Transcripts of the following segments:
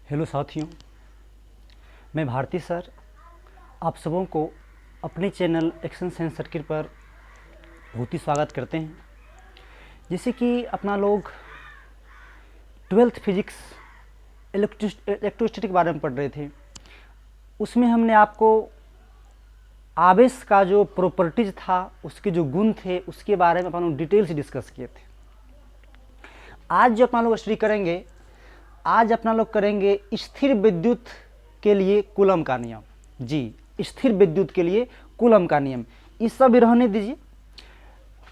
Hello साथियों, मैं Bharti sir आप सबों को अपने चैनल एक्शन साइंस सर्किट पर बहुत ही स्वागत करते हैं। जैसे कि अपना लोग 12th फिजिक्स इलेक्ट्रोस्टैटिक के बारे में पढ़ रहे थे, उसमें हमने आपको आवेश का जो प्रॉपर्टीज था, उसके जो गुण थे, उसके बारे में अपन लोग डिटेल से डिस्कस किए थे। आज जो अपना लोग स्टडी करेंगे, आज अपना लोग करेंगे स्थिर विद्युत के लिए कूलम का नियम। जी, स्थिर विद्युत के लिए कूलम का नियम। इस सब रहने दीजिए,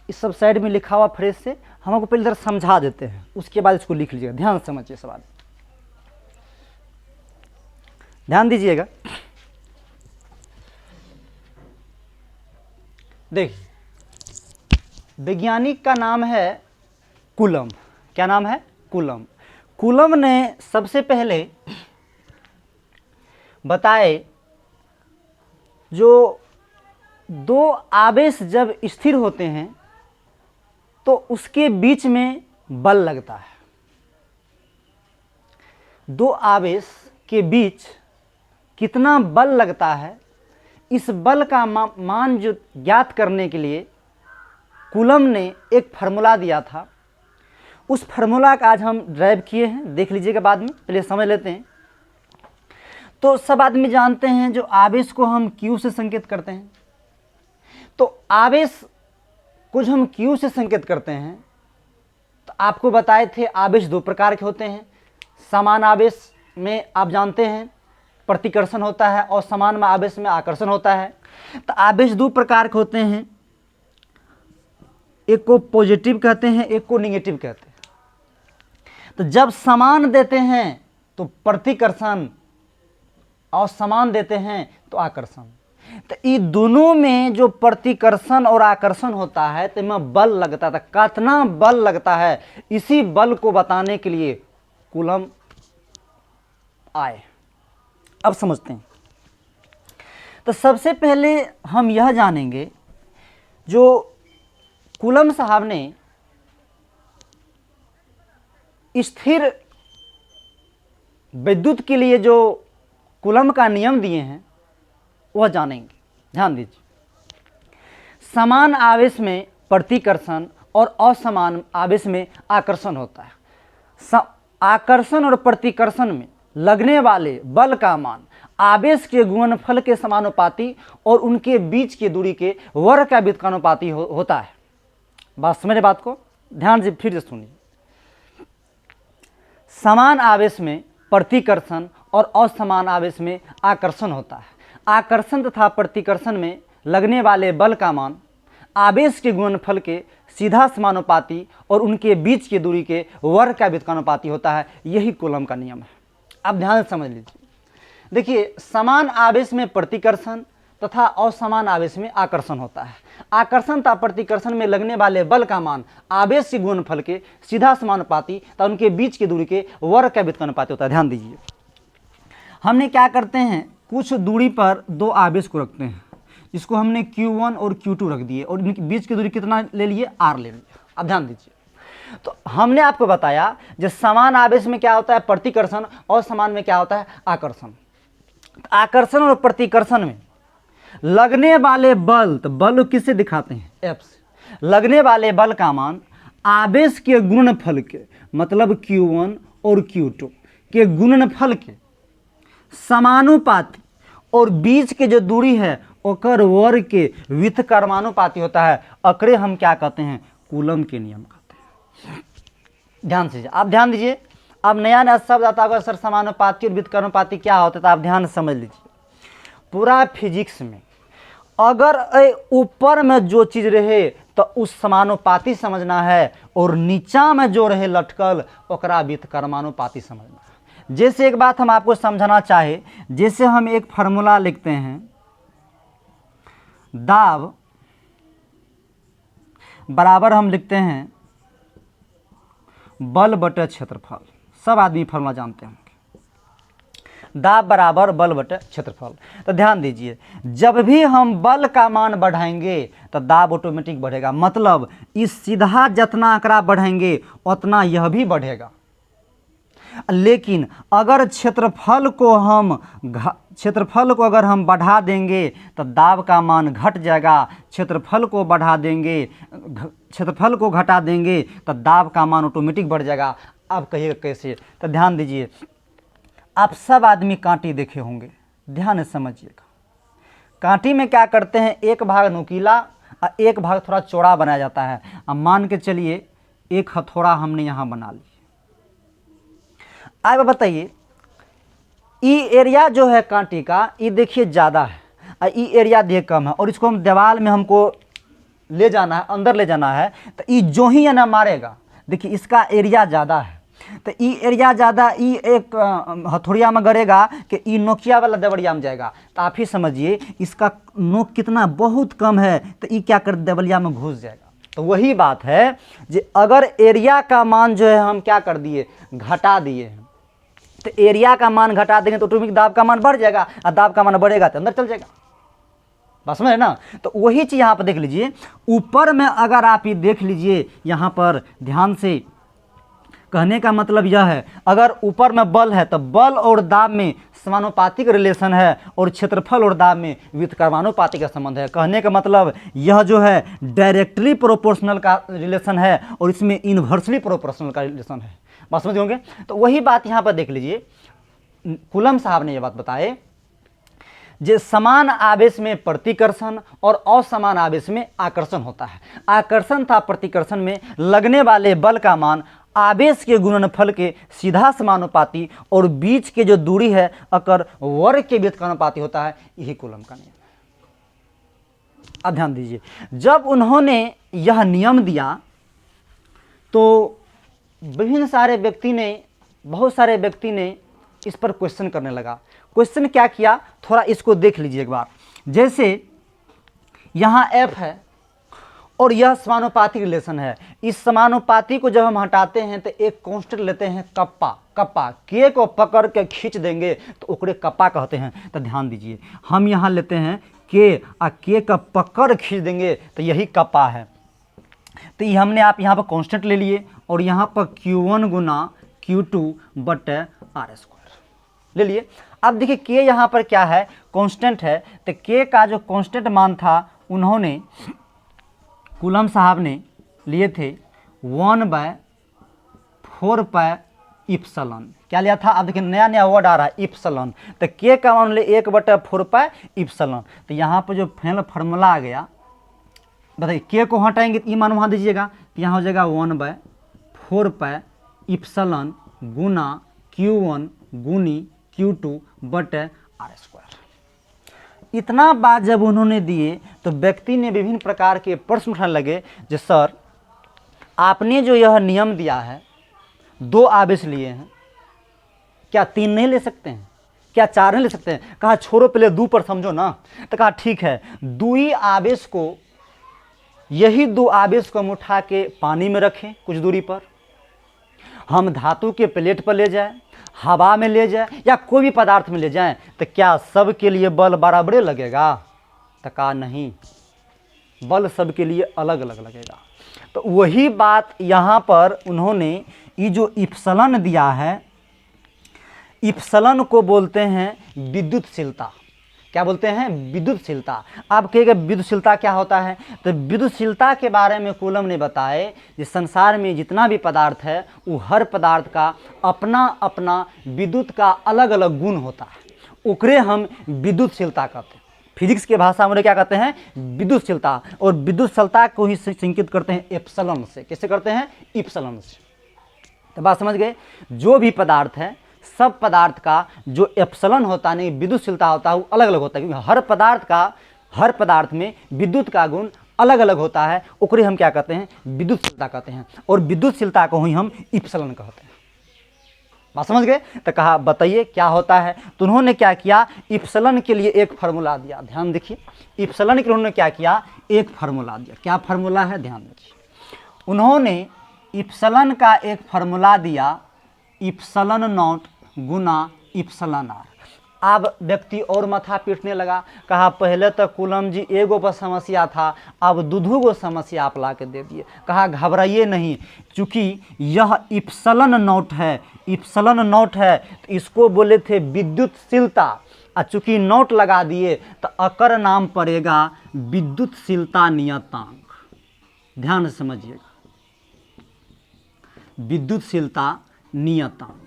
इस सब साइड में लिखा हुआ फ्रेज से हम आपको पहले तरह समझा देते हैं, उसके बाद इसको लिख लीजिएगा। ध्यान से समझिए सवाल, ध्यान दीजिएगा। देखिए, वैज्ञानिक का नाम है कूलम। क्या नाम है? कूलम। कूलम ने सबसे पहले बताए जो दो आवेश जब स्थिर होते हैं तो उसके बीच में बल लगता है। दो आवेश के बीच कितना बल लगता है, इस बल का मान जो ज्ञात करने के लिए कूलम ने एक फार्मूला दिया था। उस फार्मूला का आज हम ड्राइव किए हैं, देख लीजिएगा बाद में, पहले समझ लेते हैं। तो सब आदमी जानते हैं जो आवेश को हम Q से संकेत करते हैं। तो आवेश को जो हम Q से संकेत करते हैं, तो आपको बताए थे आवेश दो प्रकार के होते हैं। समान आवेश में आप जानते हैं प्रतिकर्षण होता है और समान आवेश में आकर्षण होता है। तो आवेश दो प्रकार के होते हैं, एक को पॉजिटिव कहते हैं, एक को निगेटिव कहते हैं। तो जब समान देते हैं तो प्रतिकर्षण और समान देते हैं तो आकर्षण। तो इन दोनों में जो प्रतिकर्षण और आकर्षण होता है तो इसमें बल लगता था। कितना बल लगता है, इसी बल को बताने के लिए कूलम आए। अब समझते हैं। तो सबसे पहले हम यह जानेंगे, जो कूलम साहब ने स्थिर विद्युत के लिए जो कूलम का नियम दिए हैं वह जानेंगे। ध्यान दीजिए, समान आवेश में प्रतिकर्षण और असमान आवेश में आकर्षण होता है। आकर्षण और प्रतिकर्षण में लगने वाले बल का मान आवेश के गुणनफल के समानुपाती और उनके बीच की दूरी के वर्ग का व्युत्क्रमानुपाती होता है। बात समझ बात को ध्यान से फिर से सुनिए। समान आवेश में प्रतिकर्षण और असमान आवेश में आकर्षण होता है। आकर्षण तथा प्रतिकर्षण में लगने वाले बल का मान आवेश के गुणनफल के सीधा समानुपाती और उनके बीच की दूरी के वर्ग का व्युत्क्रमानुपाती होता है। यही कूलम का नियम है। अब ध्यान से समझ लीजिए। देखिए, समान आवेश में प्रतिकर्षण तथा असमान आवेश में आकर्षण होता है। आकर्षण तथा प्रतिकर्षण में लगने वाले बल का मान आवेश के गुणनफल के सीधा समानुपाती तथा उनके बीच की दूरी के वर्ग का व्युत्क्रमानुपाती होता है। ध्यान दीजिए, हमने क्या करते हैं, कुछ दूरी पर दो आवेश को रखते हैं, जिसको हमने Q1 और Q2 रख दिए और इनके बीच की दूरी कितना ले लिए, R ले लिए। अब ध्यान दीजिए, तो हमने आपको बताया जो समान आवेश में क्या होता है प्रतिकर्षण और समान में क्या होता है आकर्षण। आकर्षण और प्रतिकर्षण में लगने वाले बल, तो बल किससे दिखाते हैं, F से। लगने वाले बल का मान आवेश के गुणनफल के, मतलब Q1 और Q2 के गुणनफल के समानुपाती और बीच के जो दूरी है ओकर वर्ग के व्युत्क्रमानुपाती होता है। अकरे हम क्या कहते हैं, कूलम के नियम कहते हैं। ध्यान से आप ध्यान दीजिए। अब नया नया शब्द आता होगा सर, समानुपाती और व्युत्क्रमानुपाती क्या होता है, तो आप ध्यान से समझ लीजिए। पूरा फिजिक्स में अगर ऊपर में जो चीज़ रहे तो उस समानुपाती समझना है, और नीचा में जो रहे लटकल ओकरा व्युत्क्रमानुपाती समझना है। जैसे एक बात हम आपको समझाना चाहे, जैसे हम एक फार्मूला लिखते हैं, दाब बराबर हम लिखते हैं बल बटे क्षेत्रफल। सब आदमी फार्मूला जानते हैं, दाब बराबर बल बटे क्षेत्रफल। तो ध्यान दीजिए, जब भी हम बल का मान बढ़ाएंगे तो दाब ऑटोमेटिक बढ़ेगा। मतलब इस सीधा जितना आंकड़ा बढ़ेंगे उतना यह भी बढ़ेगा। लेकिन अगर क्षेत्रफल को अगर हम बढ़ा देंगे तो दाब का मान घट जाएगा। क्षेत्रफल को घटा देंगे तो दाब का मान ऑटोमेटिक बढ़ जाएगा। आप कहिएगा कैसे? तो ध्यान दीजिए, आप सब आदमी कांटी देखे होंगे, ध्यान से समझिएगा। कांटी में क्या करते हैं, एक भाग नुकीला और एक भाग थोड़ा चौड़ा बनाया जाता है। अब मान के चलिए एक हथौड़ा हमने यहाँ बना लिया। अब बताइए, ई एरिया जो है कांटी का, ये देखिए ज़्यादा है और ई एरिया देखिए कम है, और इसको हम दीवार में हमको ले जाना है, अंदर ले जाना है, तो ई जो ही है ना मारेगा। देखिए इसका एरिया ज़्यादा है, तो ई एरिया ज़्यादा, ई एक हथौड़िया में गड़ेगा कि ई नोकिया वाला देवड़िया में जाएगा। तो आप ही समझिए इसका नोक कितना बहुत कम है, तो ई क्या कर देवलिया में घुस जाएगा। तो वही बात है कि अगर एरिया का मान जो है हम क्या कर दिए, घटा दिए हैं, तो एरिया का मान घटा देंगे तो ऑटोमेटिक दाब का मान बढ़ जाएगा, और दाब का मान बढ़ेगा तो अंदर चल जाएगा। बस समझ ना? तो वही चीज़ यहाँ पर देख लीजिए, ऊपर में अगर आप ये देख लीजिए, यहाँ पर ध्यान से, कहने का मतलब यह है, अगर ऊपर में बल है तो बल और दाब में समानुपातिक रिलेशन है, और क्षेत्रफल और दाब में व्युत्क्रमानुपातिक का संबंध है। कहने का मतलब यह जो है डायरेक्टली प्रोपोर्शनल का रिलेशन है, और इसमें इन्वर्सली प्रोपोर्शनल का रिलेशन है। बात समझ होंगे? तो वही बात यहाँ पर देख लीजिए, कूलम साहब ने यह बात बताए, जे समान आवेश में प्रतिकर्षण और असमान आवेश में आकर्षण होता है। आकर्षण तथा प्रतिकर्षण में लगने वाले बल का मान आवेश के गुणनफल के सीधा समानुपाती और बीच के जो दूरी है अकर वर्ग के व्युत्क्रमानुपाती होता है। यही कूलम का नियम है। अब ध्यान दीजिए, जब उन्होंने यह नियम दिया तो बहुत सारे व्यक्ति ने इस पर क्वेश्चन करने लगा। क्वेश्चन क्या किया, थोड़ा इसको देख लीजिए एक बार। जैसे यहाँ F है और यह समानुपातिक रिलेशन है। इस समानुपाती को जब हम हटाते हैं तो एक कांस्टेंट लेते हैं कप्पा, के को पकड़ के खींच देंगे तो ओकरे कप्पा कहते हैं। तो ध्यान दीजिए, हम यहाँ लेते हैं के, और के का पकड़ खींच देंगे तो यही कप्पा है। तो ये हमने आप यहाँ पर कांस्टेंट ले लिए, और यहाँ पर Q1 गुना Q2 बटे R स्क्वायर ले लिए। अब देखिए के यहाँ पर क्या है, कांस्टेंट है। तो के का जो कांस्टेंट मान था उन्होंने, कूलम साहब ने लिए थे 1/4 पाई इप्सिलॉन। क्या लिया था? अब देखिए नया वर्ड आ रहा है, इप्सिलॉन। तो के का मान ले 1/4 पाई इप्सिलॉन। तो यहाँ पर जो फाइनल फार्मूला आ गया, बताइए के को हटाएंगे तो ये मान वहाँ दीजिएगा, तो यहाँ हो जाएगा 1/4 पाई इप्सिलॉन गुना Q1 गुनी Q2 बटे R स्क्वायर। इतना बात जब उन्होंने दिए तो व्यक्ति ने विभिन्न प्रकार के प्रश्न उठाने लगे, जो सर आपने जो यह नियम दिया है, 2 आवेश लिए हैं, क्या 3 नहीं ले सकते हैं? क्या 4 नहीं ले सकते हैं? कहा छोड़ो पहले 2 पर समझो ना। तो कहा ठीक है, 2 ही आवेश को, यही 2 आवेश को हम उठा के पानी में रखें कुछ दूरी पर, हम धातु के प्लेट पर ले जाएं, हवा में ले जाए या कोई भी पदार्थ में ले जाएं, तो क्या सब के लिए बल बराबर लगेगा? तो कहा नहीं, बल सब के लिए अलग अलग लगेगा। तो वही बात यहाँ पर उन्होंने ये जो इप्सिलॉन दिया है, इप्सिलॉन को बोलते हैं विद्युतशीलता। क्या बोलते हैं? विद्युतशीलता। आप कहेंगे विद्युतशीलता क्या होता है? तो विद्युतशीलता के बारे में कूलम ने बताए कि संसार में जितना भी पदार्थ है वो हर पदार्थ का अपना अपना विद्युत का अलग अलग गुण होता है, ओकरे हम विद्युतशीलता कहते हैं। फिजिक्स के भाषा में क्या कहते हैं? विद्युतशीलता। और विद्युतशीलता को ही संकेत करते हैं एप्सिलॉन से। कैसे करते हैं? इप्सिलॉन से। तो बात समझ गए? जो भी पदार्थ है, सब पदार्थ का जो एप्सिलॉन होता है, नहीं विद्युतशीलता होता है, वो अलग अलग होता है, क्योंकि हर पदार्थ में विद्युत का गुण अलग अलग होता है, ओकरे हम क्या कहते हैं? विद्युतशीलता कहते हैं। और विद्युतशीलता को ही हम इप्सिलॉन कहते हैं। बात समझ गए? तो कहा बताइए क्या होता है। तो उन्होंने क्या किया, इप्सिलॉन के लिए एक फार्मूला दिया। ध्यान देखिए, इप्सिलॉन के लिए उन्होंने क्या किया, एक फार्मूला दिया। क्या फार्मूला है? ध्यान देखिए, उन्होंने इप्सिलॉन का एक फार्मूला दिया, इप्सिलॉन नॉट गुना इप्सिलॉन आर। अब व्यक्ति और माथा पीटने लगा, कहा पहले तो कूलम जी एगो पर समस्या था, अब दूधू गो समस्या आप ला के दे दिए। कहा घबराइए नहीं, चूँकि यह इप्सलन नॉट है, इप्सलन नॉट है तो इसको बोले थे विद्युतशीलता, और चूँकि नॉट लगा दिए तो अकर नाम पड़ेगा विद्युतशीलता नियतांक। ध्यान से समझिएगा, विद्युतशीलता नियतांक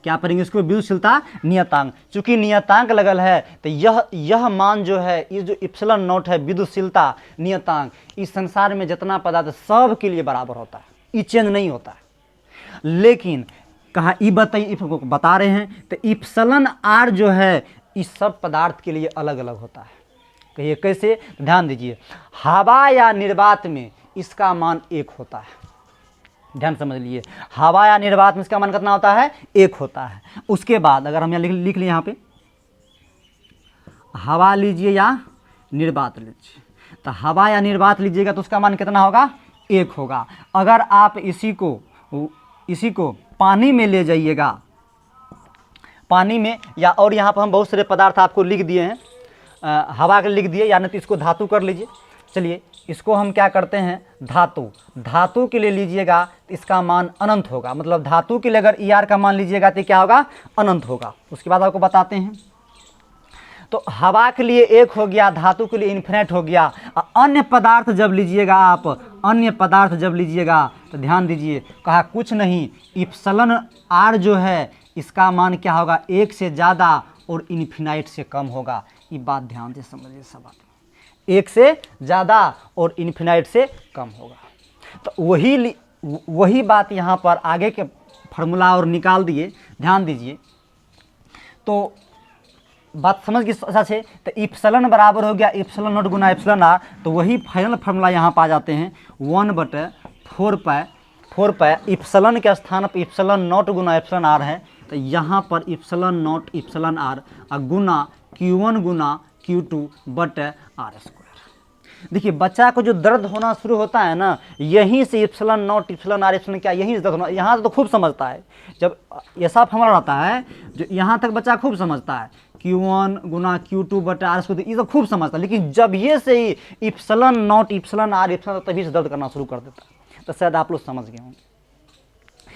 क्या पढ़ेंगे इसको, विद्युतशीलता नियतांक। चूंकि नियतांक लगल है तो यह मान जो है, ये जो इप्सिलॉन नॉट है विद्युतशीलता नियतांक, इस संसार में जितना पदार्थ सब के लिए बराबर होता है, ये चेंज नहीं होता है। लेकिन कहा ई बताइए, इफ को बता रहे हैं तो इप्सिलॉन आर जो है इस सब पदार्थ के लिए अलग अलग होता है। कहिए कैसे, ध्यान दीजिए, हवा या निर्वात में इसका मान 1 होता है। ध्यान समझ लिए, हवा या निर्वात में इसका मान कितना होता है, 1 होता है। उसके बाद अगर हम यहाँ लिख लिए, यहाँ पे हवा लीजिए या निर्वात लीजिए, तो हवा या निर्वात लीजिएगा तो उसका मान कितना होगा, 1 होगा। अगर आप इसी को पानी में ले जाइएगा, पानी में, या और यहाँ पर हम बहुत सारे पदार्थ आपको लिख दिए हैं, हवा के लिख दिए, या नहीं तो इसको धातु कर लीजिए। चलिए इसको हम क्या करते हैं, धातु, धातु के लिए लीजिएगा तो इसका मान अनंत होगा, मतलब धातु के लिए अगर ER का मान लीजिएगा तो क्या होगा, अनंत होगा। उसके बाद आपको बताते हैं, तो हवा के लिए 1 हो गया, धातु के लिए इन्फिनिट हो गया। अन्य पदार्थ जब लीजिएगा आप, अन्य पदार्थ जब लीजिएगा तो ध्यान दीजिए, कहा कुछ नहीं, इप्सिलॉन आर जो है इसका मान क्या होगा, 1 से ज़्यादा और इन्फिनाइट से कम होगा। ये बात ध्यान से समझिए, सब बात 1 से ज़्यादा और इन्फिनाइट से कम होगा। तो वही बात यहाँ पर आगे के फार्मूला और निकाल दिए। ध्यान दीजिए, तो बात समझ गई सच है। तो इप्सिलॉन बराबर हो गया इप्सिलॉन नॉट गुना इप्सिलॉन आर, तो वही फाइनल फार्मूला यहाँ पर आ जाते हैं, 1/4 पाई इप्सिलॉन के स्थान पर इप्सिलॉन नॉट गुना इप्सिलॉन आर है, तो यहाँ पर इप्सिलॉन नॉट इप्सिलॉन आर गुना Q1 गुना Q2 बटे R²। देखिए बच्चा को जो दर्द होना शुरू होता है ना, यहीं से epsilon naught epsilon are epsilon क्या, यहीं से दर्द होना, यहाँ से तो खूब समझता है। जब ऐसा फॉर्मूला रहता है जो यहाँ तक बच्चा खूब समझता है, Q1 गुना Q2 बटे R², ये तो खूब समझता है। लेकिन जब ये से ही epsilon naught epsilon are epsilon, तभी से दर्द करना शुरू कर देता है। तो शायद आप लोग समझ गए होंगे।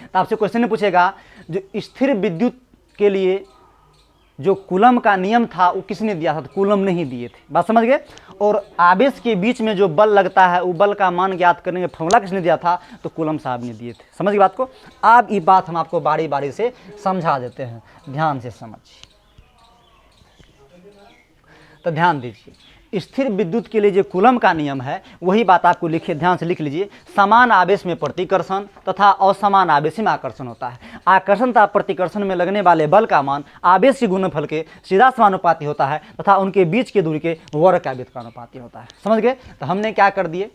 तो आपसे क्वेश्चन नहीं पूछेगा, जो स्थिर विद्युत के लिए जो कूलम का नियम था वो किसने दिया था, तो कूलम नहीं दिए थे, बात समझ गए। और आवेश के बीच में जो बल लगता है वो बल का मान ज्ञात करने का फॉर्मूला किसने दिया था, तो कूलम साहब ने दिए थे। समझ गई बात को। अब ये बात हम आपको बारी बारी से समझा देते हैं, ध्यान से समझिए। तो ध्यान दीजिए, स्थिर विद्युत के लिए जो कूलम का नियम है वही बात आपको लिखिए, ध्यान से लिख लीजिए। समान आवेश में प्रतिकर्षण तथा असमान आवेश में आकर्षण होता है। आकर्षण तथा प्रतिकर्षण में लगने वाले बल का मान आवेश के गुणनफल के सीधा समानुपाती होता है तथा उनके बीच की दूरी के वर्ग का व्युत्क्रमानुपाती होता है। समझ गए। तो हमने क्या कर दिए,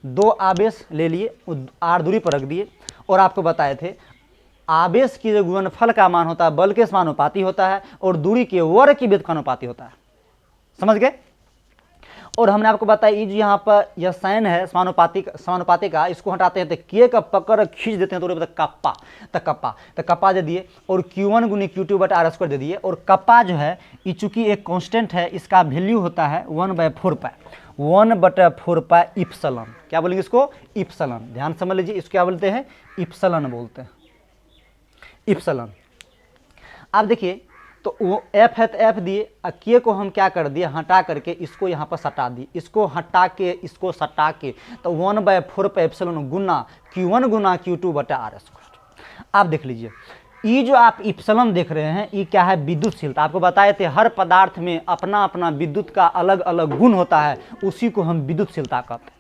2 आवेश ले लिए, r दूरी पर रख दिए, और आपको बताए थे आवेश की जो गुणनफल का मान होता है बल के समानुपाती होता है और दूरी के वर्ग के व्युत्क्रमानुपाती होता है। समझ गए। और हमने आपको बताया ये जो यहाँ पर यह साइन है समानुपाती का, इसको हटाते हैं तो के का पकड़ खींच देते हैं तो कप्पा दे दिए, और Q1 गुनी Q2 बटा R² दे दिए। और कप्पा जो है ये चूंकि एक कांस्टेंट है, इसका वैल्यू होता है 1/4 पाई इप्सिलॉन। क्या बोलेंगे इसको, इप्सिलॉन। ध्यान समझ लीजिए, इसको क्या बोलते हैं, इप्सिलॉन बोलते हैं, इप्सिलॉन। अब देखिए, तो वो F है तो F दिए, के को हम क्या कर दिए, हटा करके इसको यहाँ पर सटा दिए, इसको हटा के इसको सटा के, तो 1/4 पाई इप्सिलॉन गुना Q1 गुना Q2 बटा R²। आप देख लीजिए, ये जो आप इप्सिलॉन देख रहे हैं ये क्या है, विद्युतशीलता। आपको बताए थे हर पदार्थ में अपना अपना विद्युत का अलग अलग गुण होता है, उसी को हम विद्युतशीलता कहते हैं।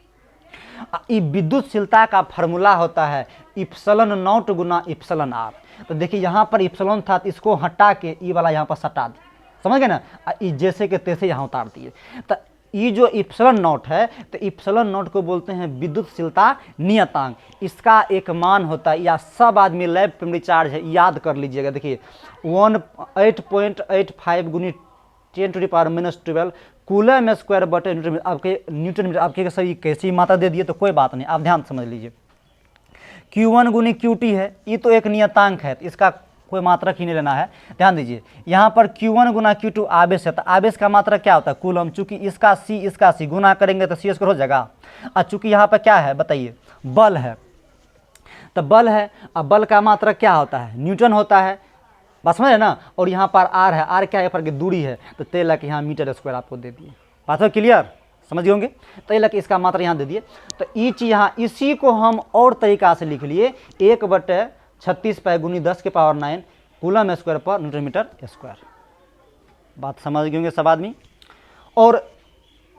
ये विद्युतशीलता का फॉर्मूला होता है इप्सिलॉन नॉट गुना इप्सिलॉन आर। तो देखिए यहाँ पर इप्सिलॉन था तो इसको हटा के ई वाला यहाँ पर सटा दी, समझ गए ना, जैसे के तैसे यहाँ उतार दिए। तो ये जो इप्सिलॉन नॉट है, तो इप्सिलॉन नॉट को बोलते हैं विद्युतशीलता नियतांक। इसका एक मान होता है, या सब आदमी लैब प्राइमरी चार्ज है, याद कर लीजिएगा। देखिए 8.85 गुनी 10⁻⁻12 कूलम स्क्वायर बटे न्यूटन मीटर। आपके न्यूटन मीटर आपके सही कैसी मात्रा दे दिए तो कोई बात नहीं, आप ध्यान समझ लीजिए। Q1 गुनी Qt है, ये तो एक नियतांक है, इसका कोई मात्रक ही नहीं लेना है। ध्यान दीजिए, यहाँ पर Q1 गुना Q2 आवेश है, तो आवेश का मात्रक क्या होता है? कूलम। चूंकि इसका C गुना करेंगे तो C² हो जाएगा। और चूंकि यहाँ पर क्या है बताइए? बल है, तो बल है। अब बल का मात्रक क्या होता है? न्यूटन होता है। बात समझ है ना। और यहाँ पर R है, R क्या है? पर की दूरी है, तो 13 यहाँ मीटर स्क्वायर आपको दे दिए। बात है क्लियर? समझ गए होंगे। तो ये लगे इसका मात्रा यहाँ दे दिए। तो ईच यहाँ इसी को हम और तरीका से लिख लिए 1/36 पाई गुनी 10⁹ कूलम स्क्वायर पर न्यूटन मीटर स्क्वायर। बात समझ गए होंगे सब आदमी। और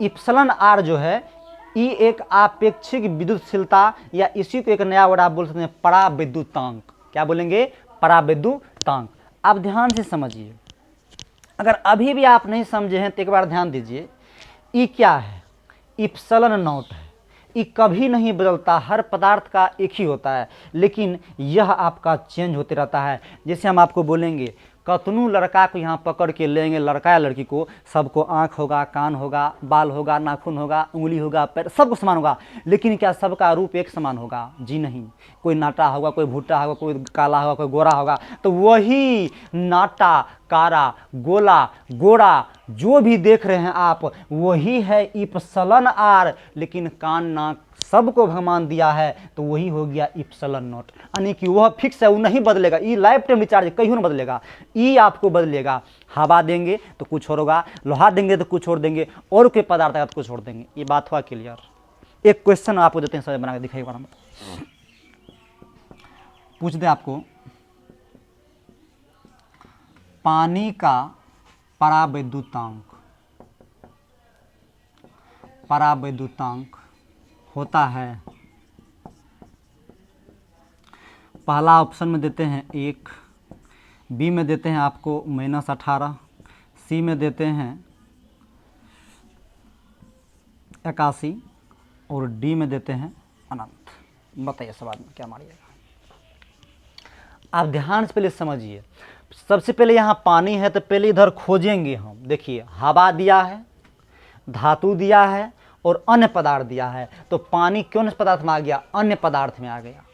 इप्सिलॉन आर जो है ये एक आपेक्षिक विद्युतशीलता, या इसी को एक नया वर्ड आप बोल सकते हैं पराविद्युतांक। क्या बोलेंगे? पराविद्युतांक। आप ध्यान से समझिए, अगर अभी भी आप नहीं समझे हैं तो एक बार ध्यान दीजिए। ये क्या है? इप्सिलॉन नॉट है। ये कभी नहीं बदलता, हर पदार्थ का एक ही होता है, लेकिन यह आपका चेंज होते रहता है। जैसे हम आपको बोलेंगे कतनू लड़का को यहाँ पकड़ के लेंगे, लड़का या लड़की को, सबको आँख होगा, कान होगा, बाल होगा, नाखून होगा, उंगली होगा, पैर, सबको समान होगा, लेकिन क्या सबका रूप एक समान होगा? जी नहीं। कोई नाटा होगा, कोई भुट्टा होगा, कोई काला होगा, कोई गोरा होगा। तो वही नाटा, कारा, गोरा जो भी देख रहे हैं आप, वही है इप्सिलॉन आर। लेकिन कान नाक सबको भगवान दिया है, तो वही हो गया इप्सिलॉन नॉट। यानी कि वह फिक्स है, वो नहीं बदलेगा। ये लाइफ टाइम रिचार्ज कहीं नहीं बदलेगा। ये आपको बदलेगा। हवा देंगे तो कुछ और होगा, लोहा देंगे तो कुछ और देंगे, और कोई पदार्थ आएगा तो कुछ और देंगे। ये बात हुआ क्लियर। एक क्वेश्चन आपको देते हैं, समझ बना के दिखाइए। पूछ दे आपको, पानी का पराविद्युतांक होता है। पहला ऑप्शन में देते हैं 1, बी में देते हैं आपको -18, सी में देते हैं 81 और डी में देते हैं अनंत। बताइए सवाल में क्या मारिएगा? आप ध्यान से पहले समझिए। सबसे पहले यहाँ पानी है, तो पहले इधर खोजेंगे हम। देखिए, हवा दिया है, धातु दिया है और अन्य पदार्थ दिया है। तो पानी कौन से पदार्थ में आ गया? अन्य पदार्थ में आ गया।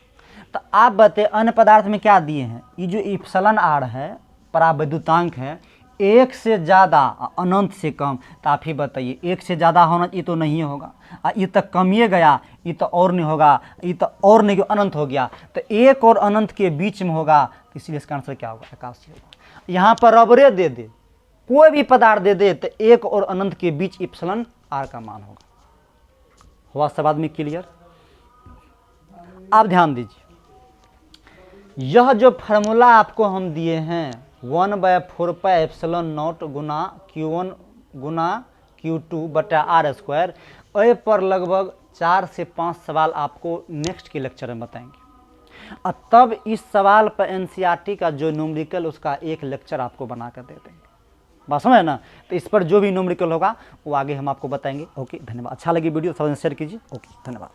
तो आप बताइए अन्य पदार्थ में क्या दिए हैं? ये जो इप्सिलॉन आर है, पराविद्युतांक है, 1 से ज़्यादा, अनंत से कम। तो आप ही बताइए, 1 से ज़्यादा होना ये तो नहीं होगा, ये तो कमिए गया, ये तो और नहीं होगा, ये तो और नहीं, अनंत हो गया। तो 1 और अनंत के बीच में होगा, तो इसलिए इसका आंसर क्या होगा? 81 होगा। यहाँ पर रबरे दे दे, कोई भी पदार्थ दे दे, तो 1 और अनंत के बीच इप्सिलॉन आर का मान होगा। हुआ सब आदमी क्लियर? आप ध्यान दीजिए, यह जो फार्मूला आपको हम दिए हैं 1/4 pi epsilon not Guna Q1 गुना Q2 बटा R², ए पर लगभग 4 से 5 सवाल आपको नेक्स्ट के लेक्चर में बताएंगे। और तब इस सवाल पर NCERT का जो न्यूमेरिकल, उसका एक लेक्चर आपको बना कर दे देंगे। बात समझ है ना। तो इस पर जो भी न्यूमेरिकल होगा वो आगे हम आपको बताएंगे। ओके, धन्यवाद। अच्छा लगी वीडियो, सब शेयर कीजिए। ओके, धन्यवाद।